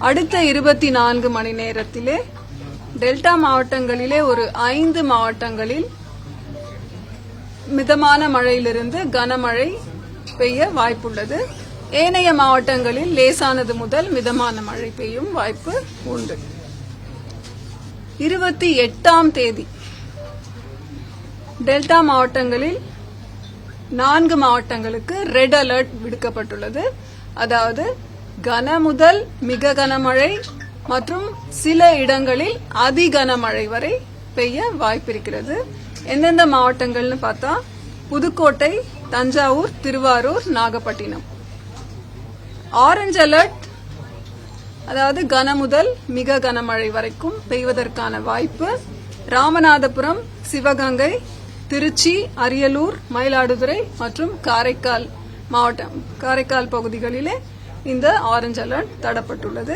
அடுத்த 24 மணி நேரத்திலே டெல்டா மாவட்டங்களிலே ஒரு 5 மாவட்டங்களில் மிதமான மழையிலிருந்து கனமழை பெய்ய வாய்ப்புள்ளது. ஏனைய மாவட்டங்களில் லேசானது முதல் மிதமான மழை பெய்யும் வாய்ப்பு உண்டு. 28ஆம் தேதி டெல்டா மாவட்டங்களில் 4 மாவட்டங்களுக்கு ரெட் அலர்ட் விடுக்கப்பட்டுள்ளது. அதாவது கன முதல் மிக கனமழை மற்றும் சில இடங்களில் அதி கனமழை வரை பெய்ய வாய்ப்பிருக்கிறது. எந்தெந்த மாவட்டங்கள்னு பார்த்தா புதுக்கோட்டை, தஞ்சாவூர், திருவாரூர், நாகப்பட்டினம். ஆரஞ்சு அலர்ட் அதாவது கன முதல் மிக கனமழை வரைக்கும் பெய்வதற்கான வாய்ப்பு ராமநாதபுரம், சிவகங்கை, திருச்சி, அரியலூர், மயிலாடுதுறை மற்றும் காரைக்கால் பகுதிகளிலே இந்த ஆரஞ்சு அலர்ட் தரப்பட்டுள்ளது.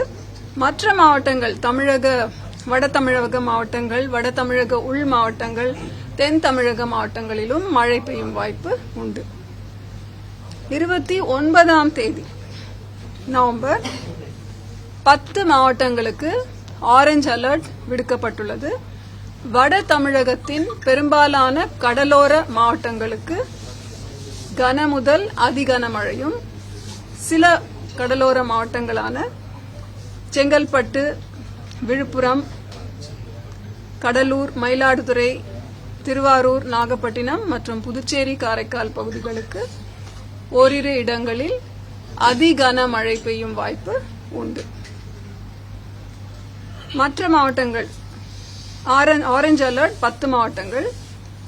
மற்ற மாவட்டங்கள் வட தமிழக மாவட்டங்கள், வட தமிழக உள் மாவட்டங்கள், தென் தமிழக மாவட்டங்களிலும் மழை பெய்யும் வாய்ப்பு உண்டு. 29ஆம் தேதி நவம்பர் 10 மாவட்டங்களுக்கு ஆரஞ்சு அலர்ட் விடுக்கப்பட்டுள்ளது. வட தமிழகத்தின் பெரும்பாலான கடலோர மாவட்டங்களுக்கு கன முதல் அதி கனமழையும், சில கடலோர மாவட்டங்களான செங்கல்பட்டு, விழுப்புரம், கடலூர், மயிலாடுதுறை, திருவாரூர், நாகப்பட்டினம் மற்றும் புதுச்சேரி, காரைக்கால் பகுதிகளுக்கு ஓரிரு இடங்களில் அதி கனமழை பெய்யும் வாய்ப்பு உண்டு. மற்ற மாவட்டங்கள் ஆரஞ்சு அலர்ட் 10 மாவட்டங்கள்: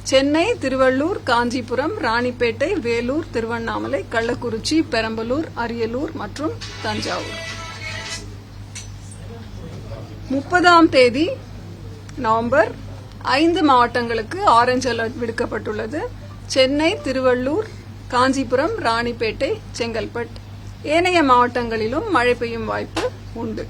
சென்னை, திருவள்ளூர், காஞ்சிபுரம், ராணிப்பேட்டை, வேலூர், திருவண்ணாமலை, கள்ளக்குறிச்சி, பெரம்பலூர், அரியலூர் மற்றும் தஞ்சாவூர். 30ஆம் தேதி நவம்பர் 5 மாவட்டங்களுக்கு ஆரஞ்சு அலர்ட் விடுக்கப்பட்டுள்ளது. சென்னை, திருவள்ளூர், காஞ்சிபுரம், ராணிப்பேட்டை, செங்கல்பட்டு. ஏனைய மாவட்டங்களிலும் மழை பெய்யும் வாய்ப்பு உண்டு.